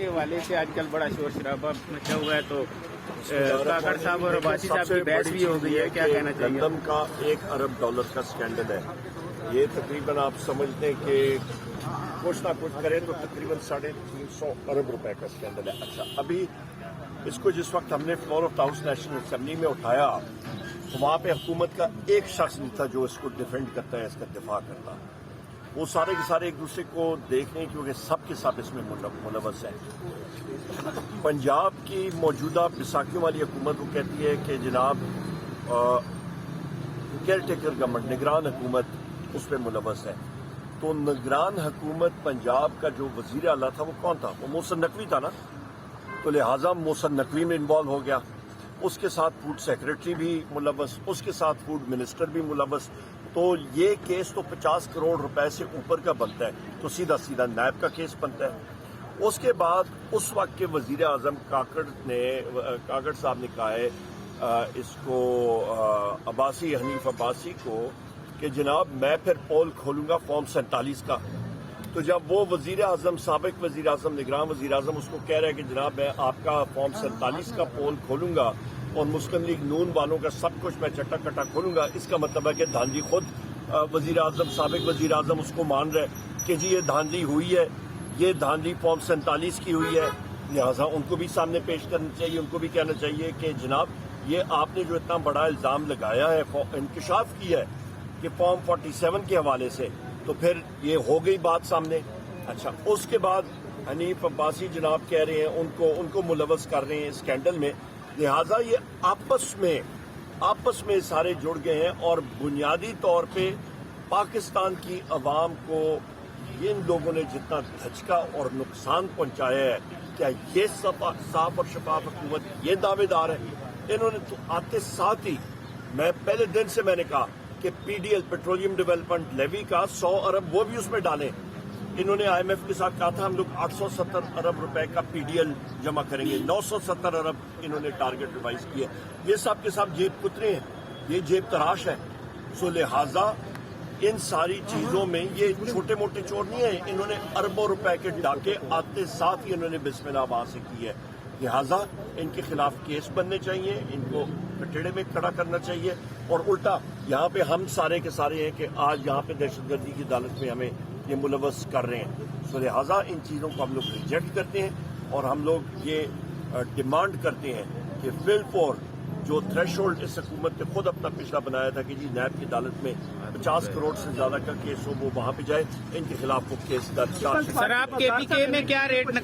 کے حوالے سے آج کل بڑا شور شرابہ مچا ہوا ہے، تو کاکڑ صاحب اور عباسی صاحب کی بحث بھی ہو گئی ہے، کیا کہنا چاہیے؟ گندم کا $1 ارب کا اسکینڈل ہے، یہ تقریباً آپ سمجھتے ہیں کہ کچھ نہ کچھ کریں تو تقریباً $350 ارب کا اسکینڈل ہے۔ اچھا، ابھی اس کو جس وقت ہم نے floor of the house national assembly میں اٹھایا تو وہاں پہ حکومت کا ایک شخص نہیں تھا جو اس کو ڈیفینڈ کرتا ہے، اس کا دفاع کرتا۔ وہ سارے کے سارے ایک دوسرے کو دیکھ رہے ہیں کیونکہ سب کے ساتھ اس میں ملوث ہیں۔ پنجاب کی موجودہ بیساکھیوں والی حکومت کو کہتی ہے کہ جناب کیئر ٹیکر گورنمنٹ، نگران حکومت اس پہ ملوث ہے۔ تو نگران حکومت پنجاب کا جو وزیر اعلیٰ تھا وہ کون تھا؟ وہ محسن نقوی تھا نا، تو لہٰذا محسن نقوی میں انوالو ہو گیا، اس کے ساتھ فوڈ سیکرٹری بھی ملوث، اس کے ساتھ فوڈ منسٹر بھی ملوث۔ تو یہ کیس تو 50 کروڑ روپے سے اوپر کا بنتا ہے، تو سیدھا سیدھا نیب کا کیس بنتا ہے۔ اس کے بعد اس وقت کے وزیر اعظم کاکڑ صاحب نے کہا ہے اس کو عباسی، حنیف عباسی کو کہ جناب میں پھر پول کھولوں گا فارم 47 کا۔ تو جب وہ وزیر اعظم، سابق وزیر اعظم، نگران وزیر اعظم اس کو کہہ رہا ہے کہ جناب میں آپ کا فارم 47 کا پول کھولوں گا اور مسلم لیگ نون والوں کا سب کچھ میں چٹا کٹا کھولوں گا، اس کا مطلب ہے کہ دھاندلی خود وزیر اعظم، سابق وزیر اعظم اس کو مان رہے کہ جی یہ دھاندلی ہوئی ہے، یہ دھاندلی فارم 47 کی ہوئی ہے، لہٰذا ان کو بھی سامنے پیش کرنا چاہیے، ان کو بھی کہنا چاہیے کہ جناب یہ آپ نے جو اتنا بڑا الزام لگایا ہے، انکشاف کیا ہے کہ فارم 47 کے حوالے سے، تو پھر یہ ہو گئی بات سامنے۔ اچھا، اس کے بعد حنیف عباسی جناب کہہ رہے ہیں ان کو ملوث کر رہے ہیں اسکینڈل میں، لہٰذا یہ آپس میں سارے جڑ گئے ہیں، اور بنیادی طور پہ پاکستان کی عوام کو ان لوگوں نے جتنا دھچکا اور نقصان پہنچایا ہے، کیا یہ صاف اور شفاف حکومت یہ دعوے دار ہے؟ انہوں نے تو آتے ساتھ ہی، میں پہلے دن سے میں نے کہا کہ P D L petroleum development levy کا 100 ارب وہ بھی اس میں ڈالیں۔ انہوں نے آئی ایم ایف کے ساتھ کہا تھا ہم لوگ 870 ارب روپے کا پی ڈی ایل جمع کریں گے، 970 ارب انہوں نے ٹارگٹ ریوائز کیا۔ یہ سب کے سب جیب کترے ہیں، یہ جیب تراش ہے۔ سو لہٰذا ان ساری چیزوں میں یہ چھوٹے موٹے چور نہیں ہیں، انہوں نے اربوں روپے کے ڈاکے آتے ساتھ ہی انہوں نے بسم اللہ وہاں سے کی ہے، لہٰذا ان کے خلاف کیس بننے چاہیے، ان کو کٹڑے میں کھڑا کرنا چاہیے۔ اور الٹا یہاں پہ ہم سارے کے سارے ہیں کہ آج یہاں پہ دہشت گردی کی عدالت میں ہمیں یہ ملوث کر رہے ہیں، سو لہٰذا ان چیزوں کو ہم لوگ ریجیکٹ کرتے ہیں، اور ہم لوگ یہ ڈیمانڈ کرتے ہیں کہ فل فور جو تھریش ہولڈ اس حکومت نے خود اپنا پچھلا بنایا تھا کہ جی نیب کی عدالت میں 50 کروڑ سے زیادہ کا کیس ہو، وہ وہاں پہ جائے، ان کے خلاف وہ کیس درج۔ سر آپ کے پی کے میں کیا ریٹ